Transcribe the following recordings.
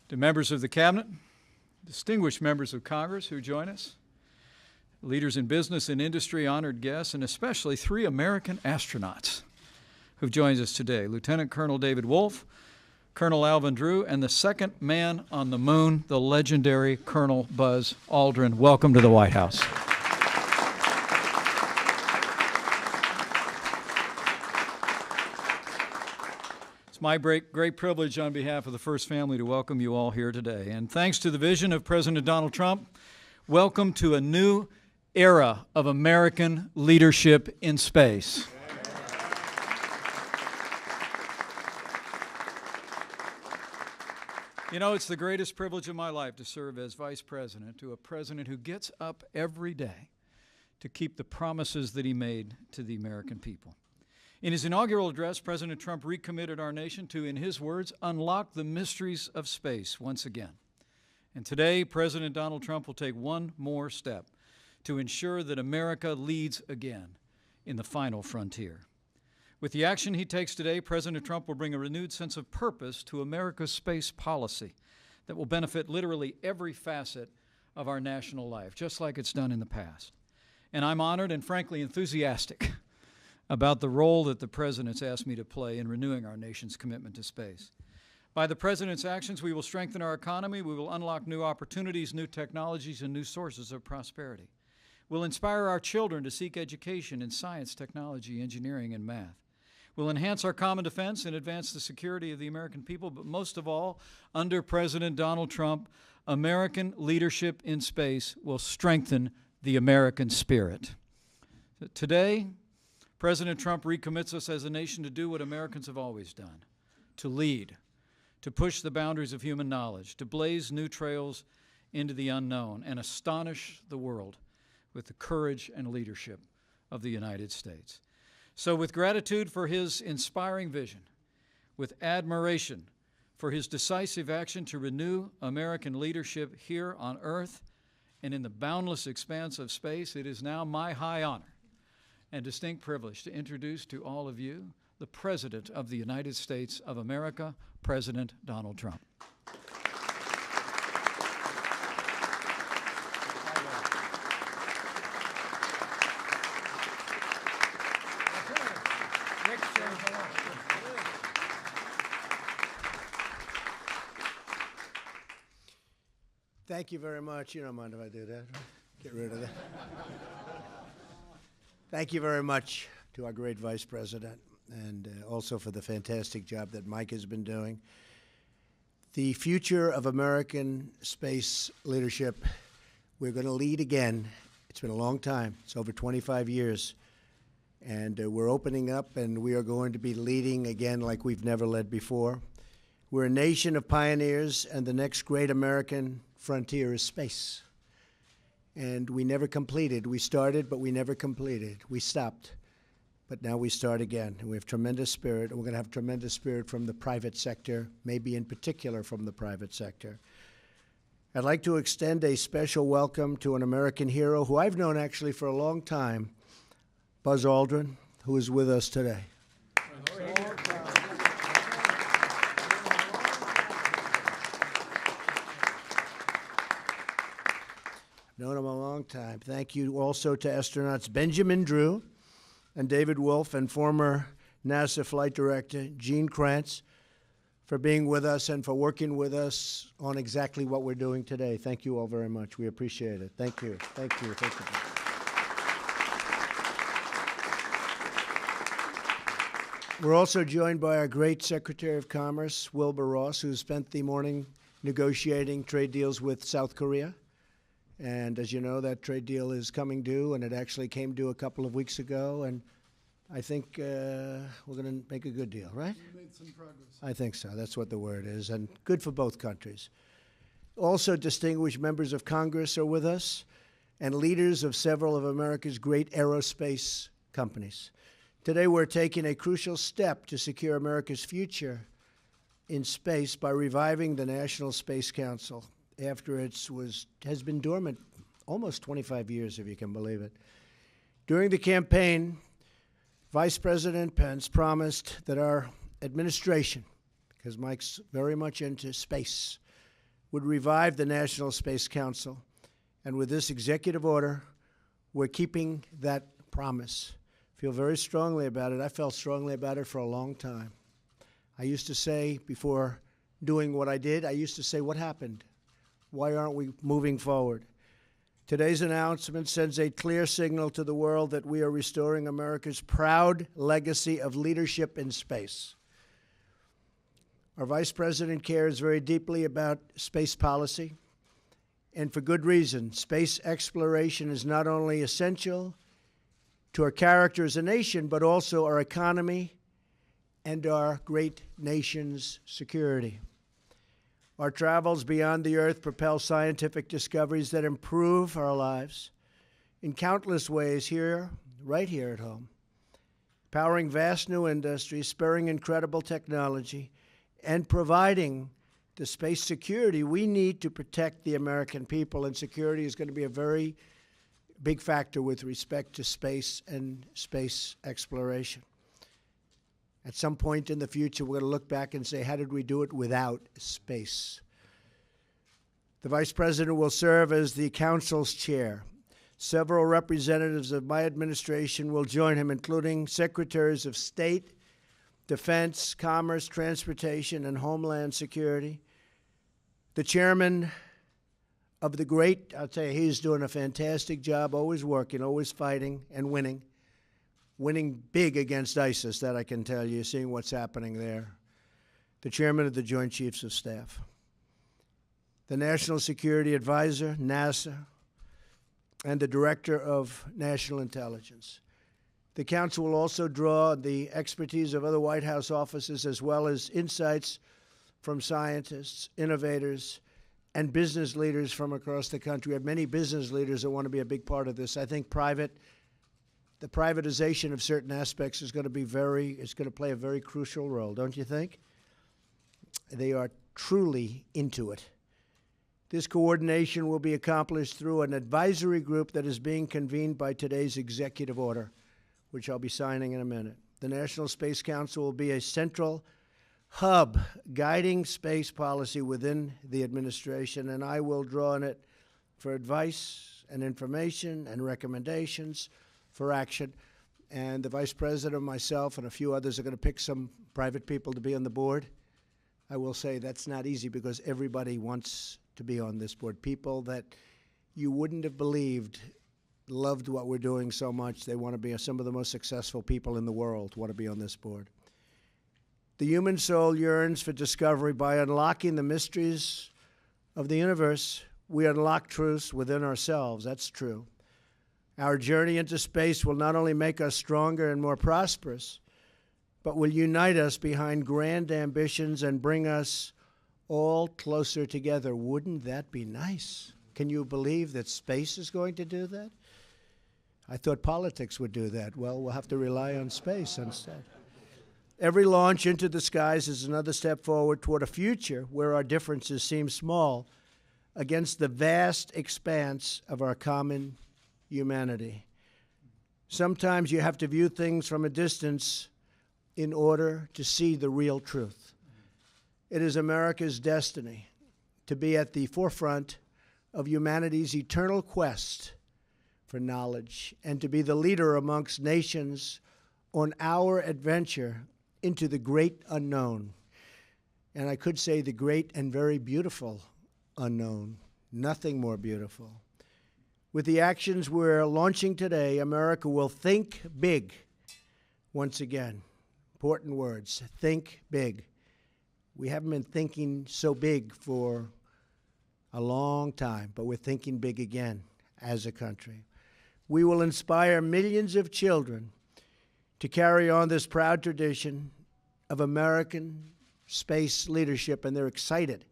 To members of the Cabinet, distinguished members of Congress who join us, leaders in business and industry, honored guests, and especially 3 American astronauts who've joined us today, Lieutenant Colonel David Wolf, Colonel Alvin Drew, and the second man on the moon, the legendary Colonel Buzz Aldrin. Welcome to the White House. It's my great privilege on behalf of the First Family to welcome you all here today. And thanks to the vision of President Donald Trump, welcome to a new era of American leadership in space. You know, it's the greatest privilege of my life to serve as Vice President to a president who gets up every day to keep the promises that he made to the American people. In his inaugural address, President Trump recommitted our nation to, in his words, unlock the mysteries of space once again. And today, President Donald Trump will take one more step to ensure that America leads again in the final frontier. With the action he takes today, President Trump will bring a renewed sense of purpose to America's space policy that will benefit literally every facet of our national life, just like it's done in the past. And I'm honored and frankly enthusiastic about the role that the President's asked me to play in renewing our nation's commitment to space. By the President's actions, we will strengthen our economy, we will unlock new opportunities, new technologies, and new sources of prosperity. We'll inspire our children to seek education in science, technology, engineering, and math. We'll enhance our common defense and advance the security of the American people, but most of all, under President Donald Trump, American leadership in space will strengthen the American spirit. Today, President Trump recommits us as a nation to do what Americans have always done, to lead, to push the boundaries of human knowledge, to blaze new trails into the unknown, and astonish the world with the courage and leadership of the United States. So with gratitude for his inspiring vision, with admiration for his decisive action to renew American leadership here on Earth and in the boundless expanse of space, it is now my high honor and distinct privilege to introduce to all of you the President of the United States of America, President Donald Trump. Thank you very much. You don't mind if I do that? Get rid of that. Thank you very much to our great Vice President and also for the fantastic job that Mike has been doing. The future of American space leadership, we're going to lead again. It's been a long time. It's over 25 years. And we're opening up, and we are going to be leading again like we've never led before. We're a nation of pioneers, and the next great American frontier is space. And we never completed. We started, but we never completed. We stopped, but now we start again. And we have tremendous spirit, and we're going to have tremendous spirit from the private sector, maybe in particular from the private sector. I'd like to extend a special welcome to an American hero who I've known actually for a long time, Buzz Aldrin, who is with us today. Known him a long time. Thank you also to astronauts Benjamin Drew and David Wolf and former NASA flight director Gene Kranz for being with us and for working with us on exactly what we're doing today. Thank you all very much. We appreciate it. Thank you. Thank you. Thank you. We're also joined by our great Secretary of Commerce, Wilbur Ross, who spent the morning negotiating trade deals with South Korea. And as you know, that trade deal is coming due, and it actually came due a couple of weeks ago. And I think we're going to make a good deal, right? We made some progress. I think so. That's what the word is, and good for both countries. Also, distinguished members of Congress are with us, and leaders of several of America's great aerospace companies. Today, we're taking a crucial step to secure America's future in space by reviving the National Space Council after it has been dormant almost 25 years, if you can believe it. During the campaign, Vice President Pence promised that our administration, because Mike's very much into space, would revive the National Space Council. And with this executive order, we're keeping that promise. Feel very strongly about it. I felt strongly about it for a long time. I used to say, before doing what I did, I used to say, what happened? Why aren't we moving forward? Today's announcement sends a clear signal to the world that we are restoring America's proud legacy of leadership in space. Our Vice President cares very deeply about space policy, and for good reason. Space exploration is not only essential to our character as a nation, but also our economy and our great nation's security. Our travels beyond the Earth propel scientific discoveries that improve our lives in countless ways here, right here at home, powering vast new industries, spurring incredible technology, and providing the space security we need to protect the American people. And security is going to be a very big factor with respect to space and space exploration. At some point in the future, we're going to look back and say, how did we do it without space? The Vice President will serve as the Council's chair. Several representatives of my administration will join him, including Secretaries of State, Defense, Commerce, Transportation, and Homeland Security. The chairman of the great, I'll tell you, he's doing a fantastic job, always working, always fighting and winning. Winning big against ISIS, that I can tell you, seeing what's happening there. The chairman of the Joint Chiefs of Staff. The National Security Advisor, NASA, and the Director of National Intelligence. The Council will also draw the expertise of other White House offices as well as insights from scientists, innovators, and business leaders from across the country. We have many business leaders that want to be a big part of this. I think the privatization of certain aspects is going to play a very crucial role, don't you think? They are truly into it. This coordination will be accomplished through an advisory group that is being convened by today's executive order, which I'll be signing in a minute. The National Space Council will be a central hub guiding space policy within the administration, and I will draw on it for advice and information and recommendations for action. And the Vice President, myself, and a few others are going to pick some private people to be on the board. I will say that's not easy because everybody wants to be on this board. People that you wouldn't have believed loved what we're doing so much. They want to be some of the most successful people in the world want to be on this board. The human soul yearns for discovery. By unlocking the mysteries of the universe, we unlock truths within ourselves. That's true. Our journey into space will not only make us stronger and more prosperous, but will unite us behind grand ambitions and bring us all closer together. Wouldn't that be nice? Can you believe that space is going to do that? I thought politics would do that. Well, we'll have to rely on space instead. Every launch into the skies is another step forward toward a future where our differences seem small against the vast expanse of our common humanity. Sometimes you have to view things from a distance in order to see the real truth. It is America's destiny to be at the forefront of humanity's eternal quest for knowledge and to be the leader amongst nations on our adventure into the great unknown. And I could say the great and very beautiful unknown. Nothing more beautiful. With the actions we're launching today, America will think big once again. Important words. Think big. We haven't been thinking so big for a long time, but we're thinking big again as a country. We will inspire millions of children to carry on this proud tradition of American space leadership, and they're excited,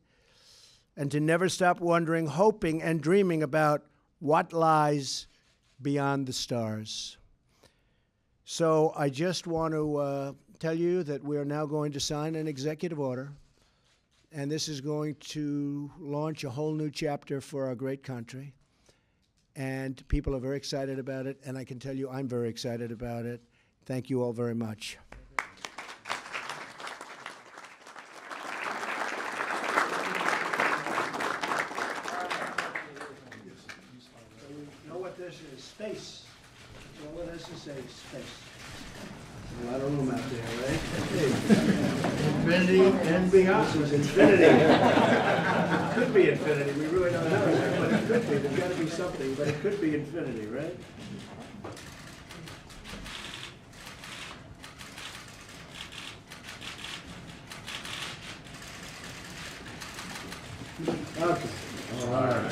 and to never stop wondering, hoping, and dreaming about what lies beyond the stars. So I just want to tell you that we are now going to sign an executive order, and this is going to launch a whole new chapter for our great country. And people are very excited about it, and I can tell you I'm very excited about it. Thank you all very much. question is space. Well, what has to say space? A lot of room out there, right? Infinity and beyond. This is infinity. It could be infinity. We really don't know, but it could be. There's got to be something, but it could be infinity, right? Okay. All right.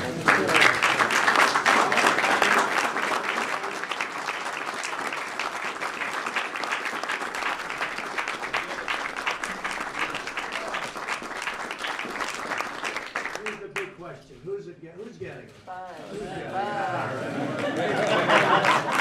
Here's the big question. Who's getting it? Five. Who's getting it? All right.